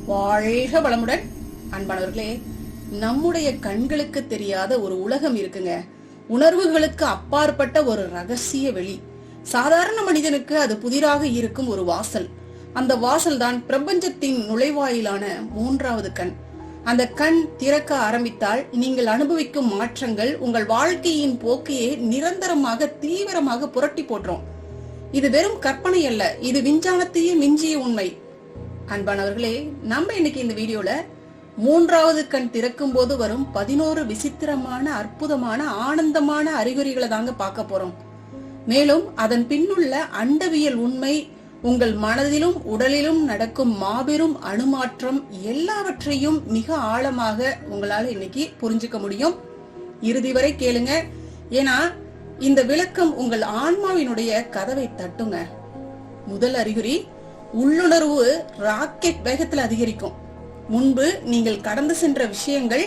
வாழ்க வளமுடன். அன்பானவர்களே, நம்முடைய கண்களுக்கு தெரியாத ஒரு உலகம் இருக்குங்க. உணர்வுகளுக்கு அப்பாற்பட்ட ஒரு ரகசிய வெளி. சாதாரண மனிதனுக்கு அது புதிராக இருக்கும் ஒரு வாசல். அந்த வாசல் தான் பிரபஞ்சத்தின் நுழைவாயிலான மூன்றாவது கண். அந்த கண் திறக்க ஆரம்பித்தால் நீங்கள் அனுபவிக்கும் மாற்றங்கள் உங்கள் வாழ்க்கையின் போக்கையே நிரந்தரமாக தீவிரமாக புரட்டி போட்டுரும். இது வெறும் கற்பனை அல்ல, இது விஞ்ஞானத்தையே மிஞ்சிய உண்மை. அன்பானவர்களே, நம்ம இன்னைக்கு இந்த வீடியோல மூன்றாவது கண் திறக்கும் போது வரும் 11 விசித்திரமான, அற்புதமான, ஆனந்தமான அறிகுறிகளை தாங்க பார்க்க போறோம். மேலும் அதன் பின்னுள்ள அண்டவியல் உண்மை, உங்கள் மனதிலும் உடலிலும் நடக்கும் மாபெரும் அணுமாற்றம் எல்லாவற்றையும் மிக ஆழமாக உங்களால இன்னைக்கு புரிஞ்சுக்க முடியும். இறுதி வரை கேளுங்க. ஏன்னா இந்த விளக்கம் உங்கள் ஆன்மாவினுடைய கதவை தட்டுங்க. முதல் அறிகுறி, உள்ளுணர்வு ராக்கெட் வேகத்தில் அதிகரிக்கும். முன்பு நீங்கள் கடந்து சென்ற விஷயங்கள்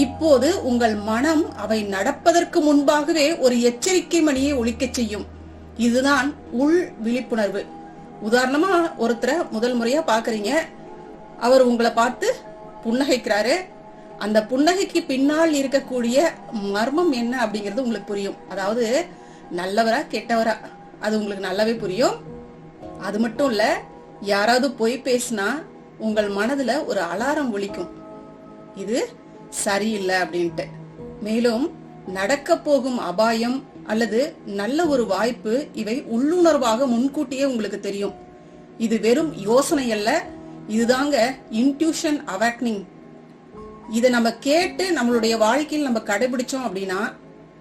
இப்போது உங்கள் மனம் அவை நடப்பதற்கு முன்பாகவே ஒரு எச்சரிக்கை மணியை ஒலிக்கச் செய்யும். இதுதான் உள் விழிப்புணர்வு. உதாரணமா, ஒருத்தரை முதல் முறையா பாக்குறீங்க. அவர் உங்களை பார்த்து புன்னகைக்கிறாரு. அந்த புன்னகைக்கு பின்னால் இருக்கக்கூடிய மர்மம் என்ன அப்படிங்கிறது உங்களுக்கு புரியும். அதாவது நல்லவரா கெட்டவரா அது உங்களுக்கு நல்லாவே புரியும். அது மட்டும் இல்ல, யாராவது பொய் பேசினா உங்கள் மனதுல ஒரு அலாரம் ஒலிக்கும், இது சரியில்லை அப்படின்ட்டு. மேலும் நடக்க போகும் அபாயம் அல்லது நல்ல ஒரு வாய்ப்பு, இவை உள்ளுணர்வாக முன்கூட்டியே உங்களுக்கு தெரியும். இது வெறும் யோசனை அல்ல, இதுதாங்க இன்ட்யூஷன் அவேக்னிங். இதை நம்ம கேட்டு நம்மளுடைய வாழ்க்கையில் நம்ம கடைபிடிச்சோம் அப்படின்னா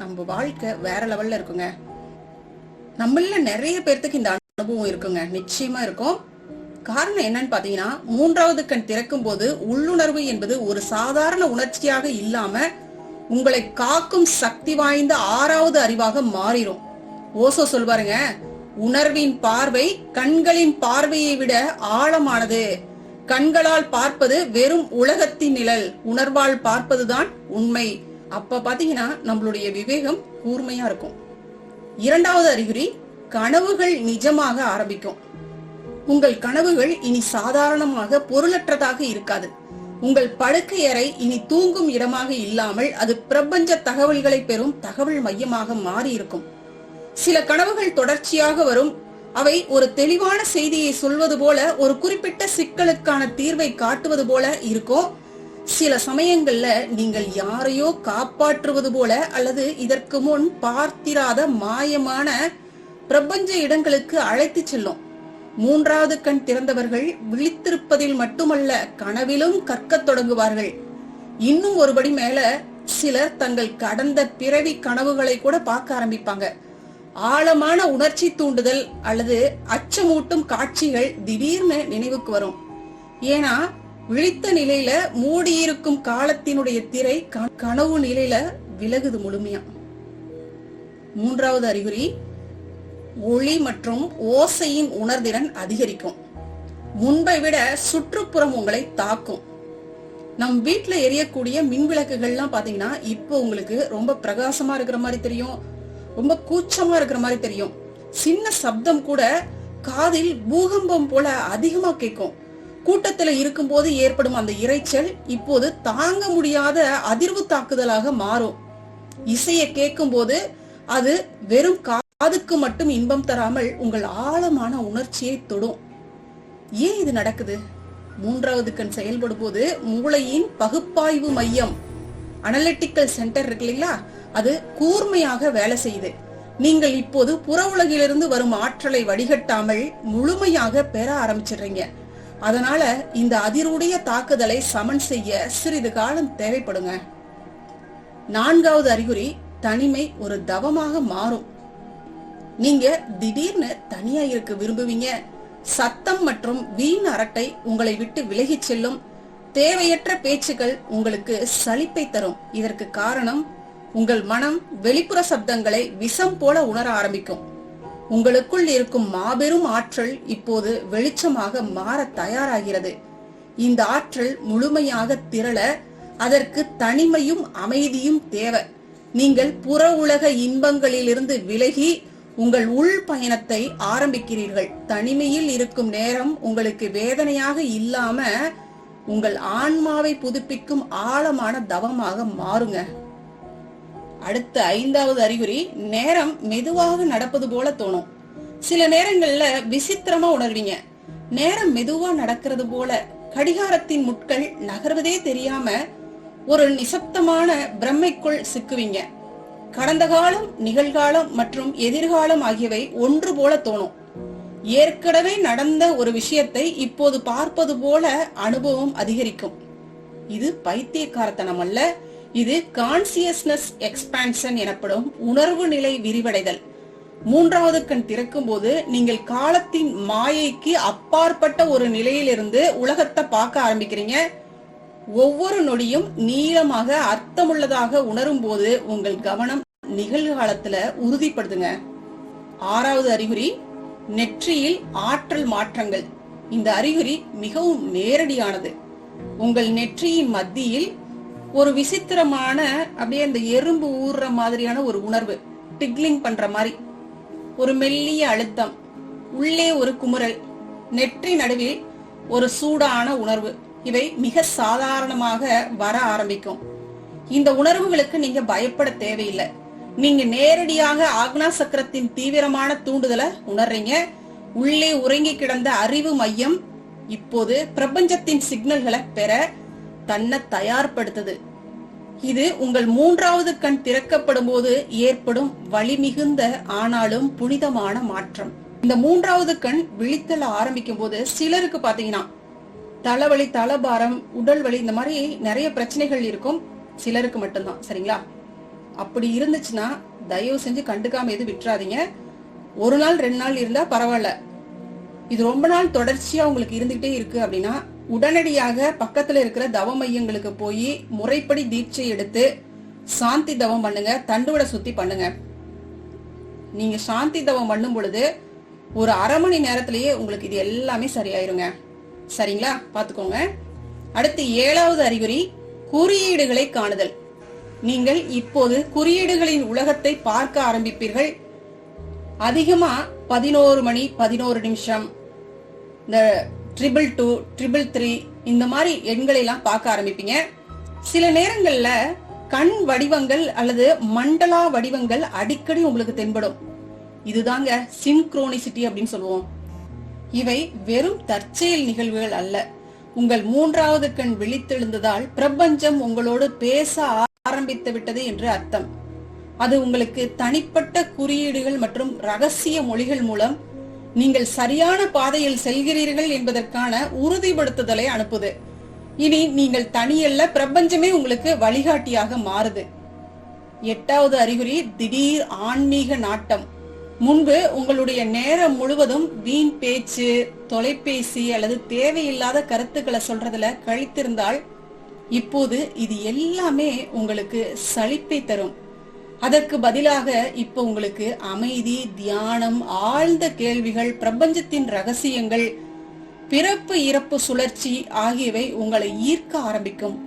நம்ம வாழ்க்கை வேற லெவல்ல இருக்குங்க. நம்மள நிறைய பேர்த்துக்கு இந்த அனுபவம் இருக்குங்க, நிச்சயமா இருக்கும். காரணம் என்னன்னு பாத்தீங்கன்னா, மூன்றாவது கண் திறக்கும் போது உள்ளுணர்வு என்பது ஒரு சாதாரண உணர்ச்சியாக இல்லாம உங்களை காக்கும் சக்தி வாய்ந்த 6வது அறிவாக மாறிடும். ஓசோ சொல்வாருங்க, உணர்வின் பார்வை கண்களின் பார்வையை விட ஆழமானது. கண்களால் பார்ப்பது வெறும் உலகத்தின் நிழல், உணர்வால் பார்ப்பதுதான் உண்மை. அப்ப பாத்தீங்கன்னா நம்மளுடைய விவேகம் கூர்மையா இருக்கும். 2வது அறிகுறி, கனவுகள் நிஜமாக ஆரம்பிக்கும். உங்கள் கனவுகள் இனி சாதாரணமாக பொருளற்றதாக இருக்காது. உங்கள் படுக்கை அறை இனி தூங்கும் இடமாக இல்லாமல் அது பிரபஞ்ச தகவல்களை பெறும் தகவல் மையமாக மாறி இருக்கும். சில கனவுகள் தொடர்ச்சியாக வரும். அவை ஒரு தெளிவான செய்தியை சொல்வது போல, ஒரு குறிப்பிட்ட சிக்கலுக்கான தீர்வை காட்டுவது போல இருக்கும். சில சமயங்கள்ல நீங்கள் யாரையோ காப்பாற்றுவது போல அல்லது இதற்கு முன் பார்த்திராத மாயமான பிரபஞ்ச இடங்களுக்கு அழைத்து செல்லும். மூன்றாவது கண் திறந்தவர்கள் விழித்திருப்பதில் மட்டுமல்ல, கனவிலும் கற்கத் தொடங்குவார்கள். இன்னும் ஒருபடி மேல சிலர் தங்கள் கடந்த பிறவி கனவுகளை கூட பார்க்க ஆரம்பிப்பாங்க. ஆழமான உணர்ச்சி தூண்டுதல் அல்லது அச்சமூட்டும் காட்சிகள் திடீர்னு நினைவுக்கு வரும். ஏன்னா விழித்த நிலையில மூடியிருக்கும் காலத்தினுடைய திரை கனவு நிலையில விலகுது முழுமையா. 3வது அறிகுறி, ஒளி மற்றும் ஓசையின் உணர்திறன் அதிகரிக்கும். முன்பை விட சுற்றுப்புறம் உங்களை தாக்கும். நம் வீட்டுல எரியக்கூடிய மின் விளக்குகள்லாம் பாத்தீங்கன்னா இப்போ உங்களுக்கு ரொம்ப பிரகாசமா இருக்கிற மாதிரி தெரியும், ரொம்ப கூச்சமா இருக்கிற மாதிரி தெரியும். சின்ன சப்தம் கூட காதில் பூகம்பம் போல அதிகமா கேட்கும். கூட்டத்துல இருக்கும் போது ஏற்படும் அந்த இரைச்சல் இப்போது தாங்க முடியாத அதிர்வு தாக்குதலாக மாறும். இசையை கேட்கும் போது அது வெறும் காதுக்கு மட்டும் இன்பம் தராமல் உங்கள் ஆழமான உணர்ச்சியை தொடும். ஏன் இது நடக்குது? மூன்றாவது கண் செயல்படும் போது மூளையின் பகுப்பாய்வு மையம், அனலிட்டிக்கல் சென்டர் இருக்கு இல்லைங்களா, அது கூர்மையாக வேலை செய்யுது. நீங்கள் இப்போது புற உலகிலிருந்து வரும் ஆற்றலை வடிகட்டாமல் முழுமையாக பெற ஆரம்பிச்சிடுறீங்க. அதனால இந்த அதிர்வுடைய தாக்குதலை சமன் செய்ய சிறிது காலம் தேவைப்படுங்க. 4வது அறிகுறி, தனிமை ஒரு தவமாக மாறும். நீங்க திடீர்னு தனியா இருக்க விரும்புவீங்க. சத்தம் மற்றும் வீண் அரட்டை உங்களை விட்டு விலகி செல்லும். தேவையற்ற பேச்சுக்கள் உங்களுக்கு சலிப்பை தரும். இதற்கு காரணம், உங்கள் மனம் வெளிப்புற சப்தங்களை விஷம் போல உணர ஆரம்பிக்கும். உங்களுக்குள் இருக்கும் மாபெரும் ஆற்றல் இப்போது வெளிச்சமாக மாற தயாராகிறது. இந்த ஆற்றல் முழுமையாக திரள அதற்கு தனிமையும் அமைதியும் தேவை. நீங்கள் புற உலக இன்பங்களிலிருந்து விலகி உங்கள் உள் பயணத்தை ஆரம்பிக்கிறீர்கள். தனிமையில் இருக்கும் நேரம் உங்களுக்கு வேதனையாக இல்லாம உங்கள் ஆன்மாவை புதுப்பிக்கும் ஆழமான தவமாக மாறுங்க. அடுத்த 5வது அறிகுறி, நேரம் மெதுவாக நடப்பது போல தோணும். சில நேரங்கள்ல விசித்திரமா உணர்வீங்க. நேரம் மெதுவா நடக்கிறது போல, கடிகாரத்தின் முட்கள் நகர்வதே தெரியாம ஒரு நிசப்தமான பிரம்மைக்குள் சிக்குவீங்க. கடந்த காலம், நிகழ்காலம் மற்றும் எதிர்காலம் ஆகியவை ஒன்று போல தோணும். ஏற்கனவே நடந்த ஒரு விஷயத்தை இப்போது பார்ப்பது போல அனுபவம் அதிகரிக்கும். இது பைத்தியக்காரத்தனம் அல்ல, இது கான்சியஸ்னஸ் எக்ஸ்பான்ஷன் எனப்படும் உணர்வு நிலை விரிவடைதல். 3வது கண் திறக்கும் போது நீங்கள் காலத்தின் மாயைக்கு அப்பாற்பட்ட ஒரு நிலையிலிருந்து உலகத்தை பார்க்க ஆரம்பிக்கிறீங்க. ஒவ்வொரு நொடியும் நீளமாக அர்த்தமுள்ளதாக உணரும் போது உங்கள் கவனம் நிகழ்காலத்துல உறுதிப்படுத்துங்க. 6வது அறிகுறி, நெற்றியில் ஆற்றல் மாற்றங்கள். இந்த அறிகுறி மிகவும் நேரடியானது. உங்கள் நெற்றியின் மத்தியில் ஒரு விசித்திரமான, அப்படியே இந்த எறும்பு ஊறுற மாதிரியான ஒரு உணர்வு, டிக்லிங் பண்ற மாதிரி ஒரு மெல்லிய அழுத்தம், உள்ளே ஒரு குமுறல், நெற்றி நடுவில் ஒரு சூடான உணர்வு, இவை மிக சாதாரணமாக வர ஆரம்பிக்கும். இந்த உணர்வுகளுக்கு நீங்க பயப்பட தேவையில்லை. நீங்க நேரடியாக ஆக்னா சக்கரத்தின் தீவிரமான தூண்டுதலை உணர்றீங்க. உள்ளே உறங்கி கிடந்த அறிவு மையம் இப்போது பிரபஞ்சத்தின் சிக்னல்களை பெற தன்னை தயார்படுத்துது. இது உங்கள் 3வது கண் திறக்கப்படும் போது ஏற்படும் வலிமிகுந்த ஆனாலும் புனிதமான மாற்றம். இந்த 3வது கண் விழித்தல ஆரம்பிக்கும் போது சிலருக்கு பாத்தீங்கன்னா தலைவலி, தலபாரம், உடல் வலி, இந்த மாதிரி நிறைய பிரச்சனைகள் இருக்கும். சிலருக்கு மட்டும்தான், சரிங்களா? அப்படி இருந்துச்சுன்னா தயவு செஞ்சு கண்டுக்காம எது விட்டுறாதீங்க. 1 நாள் 2 நாள் இருந்தா பரவாயில்ல. இது ரொம்ப நாள் தொடர்ச்சியா உங்களுக்கு இருந்துகிட்டே இருக்கு அப்படின்னா உடனடியாக பக்கத்துல இருக்கிற தவ மையங்களுக்கு போய் முறைப்படி தீட்சை எடுத்து சாந்தி தவம் பண்ணுங்க. தண்டுவடை சுத்தி பண்ணுங்க. நீங்க சாந்தி தவம் பண்ணும் பொழுது ஒரு அரை மணி நேரத்திலேயே உங்களுக்கு இது எல்லாமே சரியாயிருங்க. சரிங்களா? பாத்துக்கோங்க. அடுத்து 7வது அறிகுறி, குறியீடுகளை காணுதல். நீங்கள் இப்போது குறியீடுகளின் உலகத்தை பார்க்க ஆரம்பிப்பீர்கள். அதிகமா 11 மணி 11 நிமிஷம், இந்த 222, 333 இந்த மாதிரி எண்களை எல்லாம் பார்க்க ஆரம்பிப்பீங்க. சில நேரங்கள்ல கண் வடிவங்கள் அல்லது மண்டலா வடிவங்கள் அடிக்கடி உங்களுக்கு தென்படும். இதுதாங்க சின்க்ரோனிசிட்டி அப்படின்னு சொல்லுவோம். இவை வெறும் தற்செயல் நிகழ்வுகள் அல்ல. உங்கள் 3வது கண் விழித்தெழுந்ததால் பிரபஞ்சம் உங்களோடு பேச ஆரம்பித்து விட்டது என்று அர்த்தம். அது உங்களுக்கு தனிப்பட்ட குறியீடுகள் மற்றும் ரகசிய மொழிகள் மூலம் நீங்கள் சரியான பாதையில் செல்கிறீர்கள் என்பதற்கான உறுதிப்படுத்துதலை அனுப்புது. இனி நீங்கள் தனியல்ல, பிரபஞ்சமே உங்களுக்கு வழிகாட்டியாக மாறுது. 8வது அறிகுறி, திடீர் ஆன்மீக நாட்டம். முன்பு உங்களுடைய நேரம் முழுவதும் வீண் பேச்சு, தொலைபேசி அல்லது தேவையில்லாத கருத்துக்களை சொல்றதுல கழித்திருந்தால் இப்போது இது எல்லாமே உங்களுக்கு சலிப்பை தரும். அதற்கு பதிலாக இப்ப உங்களுக்கு அமைதி, தியானம், ஆழ்ந்த கேள்விகள், பிரபஞ்சத்தின் ரகசியங்கள், பிறப்பு இறப்பு சுழற்சி ஆகியவை உங்களை ஈர்க்க ஆரம்பிக்கும்.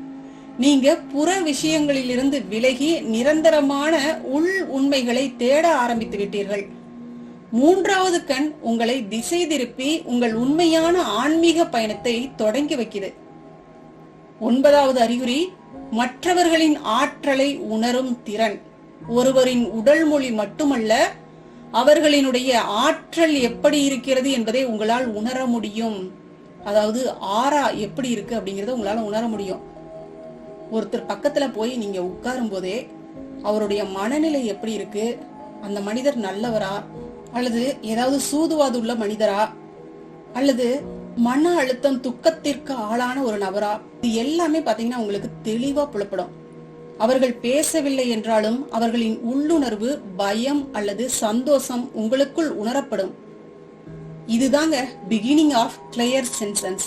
நீங்க புற விஷயங்களிலிருந்து விலகி நிரந்தரமான உள் உண்மைகளை தேட ஆரம்பித்து விட்டீர்கள். 3வது கண் உங்களை திசை திருப்பி உங்கள் உண்மையான ஆன்மீக பயணத்தை தொடங்கி வைக்குது. 9வது அறிகுறி, மற்றவர்களின் ஆற்றலை உணரும் திறன். ஒருவரின் உடல் மொழி மட்டுமல்ல, அவர்களினுடைய ஆற்றல் எப்படி இருக்கிறது என்பதை உங்களால் உணர முடியும். அதாவது ஆரா எப்படி இருக்கு அப்படிங்கறத உங்களால உணர முடியும். ஒருத்தர் பக்கத்துல போய் நீங்க உட்காரும் போதே அவருடைய மனநிலை எப்படி இருக்கு, அந்த மனிதர் நல்லவரா அல்லது ஏதாவது சூதுவாது உள்ள மனிதரா அல்லது மன அழுத்தம், துக்கத்திற்கு ஆளான ஒரு நபரா, இது எல்லாமே பாத்தீங்கன்னா உங்களுக்கு தெளிவா புலப்படும். அவர்கள் பேசவில்லை என்றாலும் அவர்களின் உள்ளுணர்வு, பயம் அல்லது சந்தோஷம் உங்களுக்குள் உணரப்படும். இதுதாங்க பிகினிங் ஆஃப் கிளியர் சென்சஸ்,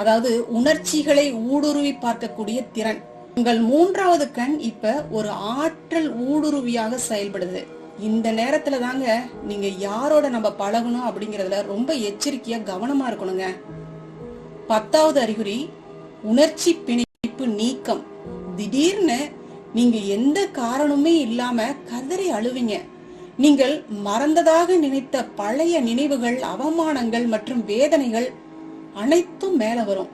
அதாவது உணர்ச்சிகளை ஊடுருவி பார்க்கக்கூடிய திறன். உங்கள் 3வது கண் இப்ப ஒரு ஆற்றல் ஊடுருவியாக செயல்படுது. இந்த நேரத்துல தாங்க நீங்க யாரோட நம்ம பழகணும் அப்படிங்கறதுல ரொம்ப எச்சரிக்கையா கவனமா இருக்கணுங்க. 10வது அறிகுறி, உணர்ச்சி பிணைப்பு நீக்கம். திடீர்னு நீங்க எந்த காரணமுமே இல்லாம கதறி அழுவீங்க. நீங்கள் மறந்ததாக நினைத்த பழைய நினைவுகள், அவமானங்கள் மற்றும் வேதனைகள் அனைத்தும் மேல வரும்.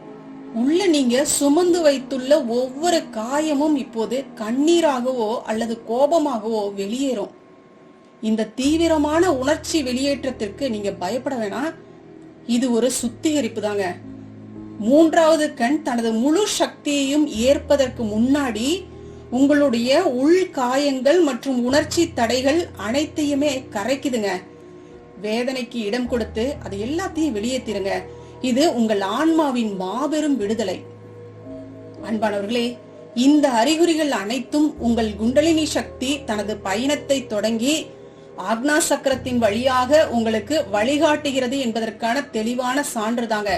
உள்ள நீங்க சுமந்து வைத்துள்ள ஒவ்வொரு காயமும் இப்போது கண்ணீராகவோ அல்லது கோபமாகவோ வெளியேறும். இந்த தீவிரமான உணர்ச்சி வெளியேற்றத்திற்கு நீங்க பயப்பட வேணாம். இது ஒரு சுத்திகரிப்பு தாங்க. மூன்றாவது கண் தனது முழு சக்தியையும் ஏற்பதற்கு முன்னாடி உங்களுடைய உள் காயங்கள் மற்றும் உணர்ச்சி தடைகள் அனைத்தையுமே கரைக்குதுங்க. வேதனைக்கு இடம் கொடுத்து அது எல்லாத்தையும் வெளியேற்றிருங்க. இது உங்கள் ஆன்மாவின் மாபெரும் விடுதலை. அன்பானவர்களே, இந்த அறிகுறிகள் அனைத்தும் உங்கள் குண்டலினி சக்தி தனது பயணத்தை தொடங்கி ஆக்னா சக்கரத்தின் வழியாக உங்களுக்கு வழிகாட்டுகிறது என்பதற்கான தெளிவான சான்றுதாங்க.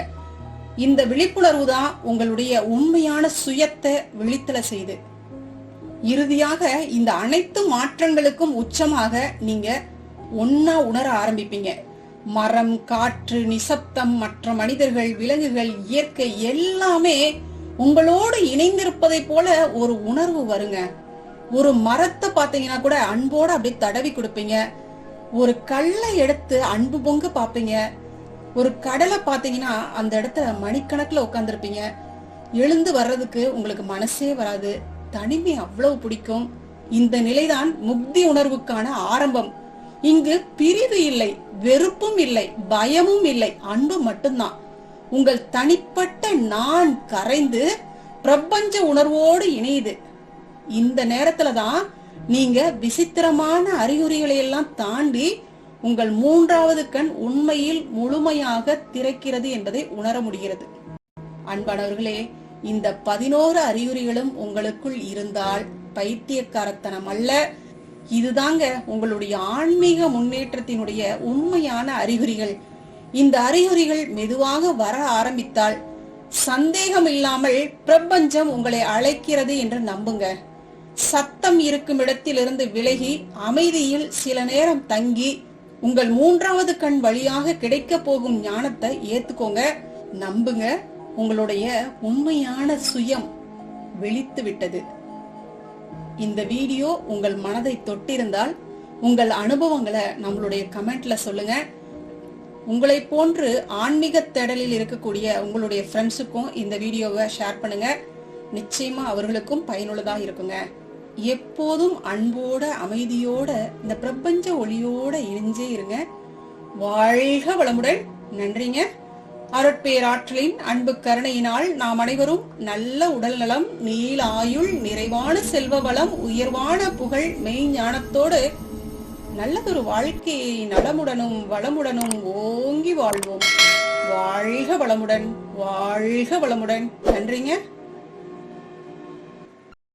இந்த விழிப்புணர்வு தான் உங்களுடைய உண்மையான சுயத்தை விழித்தல செய்து இறுதியாக இந்த அனைத்து மாற்றங்களுக்கும் உச்சமாக நீங்க ஒன்னா உணர ஆரம்பிப்பீங்க. மரம், காற்று, நிசப்தம், மற்ற மனிதர்கள், விலங்குகள், இயற்கை எல்லாமே உங்களோடு இணைந்திருப்பதை போல ஒரு உணர்வு வருங்க. ஒரு மரத்தை பாத்தீங்கன்னா கூட அன்போட அப்படியே தடவி கொடுப்பீங்க. ஒரு கல்லை எடுத்து அன்பு பொங்க பாப்பீங்க. ஒரு கடலை பாத்தீங்கன்னா அந்த இடத்துல மணிக்கணக்குல உட்கார்ந்துருப்பீங்க. எழுந்து வர்றதுக்கு உங்களுக்கு மனசே வராது. தனிமை அவ்வளவு பிடிக்கும். இந்த நிலைதான் முக்தி உணர்வுக்கான ஆரம்பம். இங்கு பிரிவு இல்லை, வெறுப்பும் இல்லை, பயமும் இல்லை, அன்பு மட்டும்தான். உங்கள் தனிப்பட்ட நான் கரைந்து பிரபஞ்ச உணர்வோடு இணையுது. இந்த நேரத்துலதான் நீங்க விசித்திரமான அறிகுறிகளை எல்லாம் தாண்டி உங்கள் மூன்றாவது கண் உண்மையில் முழுமையாக திறக்கிறது என்பதை உணர முடிகிறது. அன்பானவர்களே, இந்த 11 அறிகுறிகளும் உங்களுக்குள் இருந்தால் பைத்தியக்காரத்தனம் அல்ல. இதுதாங்க உங்களுடைய ஆன்மீக முன்னேற்றத்தினுடைய உண்மையான அறிகுறிகள். இந்த அறிகுறிகள் மெதுவாக வர ஆரம்பித்தால் சந்தேகம் இல்லாமல் பிரபஞ்சம் உங்களை அழைக்கிறது என்று நம்புங்க. சத்தம் இருக்கும் இடத்திலிருந்து விலகி அமைதியில் சில நேரம் தங்கி உங்கள் மூன்றாவது கண் வழியாக கிடைக்க போகும் ஞானத்தை ஏத்துக்கோங்க, நம்புங்க. உங்களுடைய உண்மையான சுயம் வெளித்து விட்டது. இந்த வீடியோ உங்கள் மனதை தொட்டிருந்தால் உங்கள் அனுபவங்களை நம்மளுடைய கமெண்ட்ல சொல்லுங்க. உங்களை போன்று ஆன்மீக தேடலில் இருக்கக்கூடிய உங்களுடைய ஃப்ரெண்ட்ஸுக்கும் இந்த வீடியோவை ஷேர் பண்ணுங்க. நிச்சயமா அவர்களுக்கும் பயனுள்ளதா இருக்குங்க. எப்போதும் அன்போட அமைதியோட இந்த பிரபஞ்ச ஒளியோட இணைஞ்சே இருங்க. வாழ்க வளமுடன். நன்றிங்க. அருட்பேராற்றலின் அன்பு கருணையினால் நாம் அனைவரும் நல்ல உடல் நலம், நீல ஆயுள், நிறைவான செல்வ வளம், உயர்வான புகழ், மெய் ஞானத்தோடு நல்லதொரு வாழ்க்கையை நலமுடனும் வளமுடனும் ஓங்கி வாழ்வோம். வாழ்க வளமுடன். வாழ்க வளமுடன். நன்றிங்க.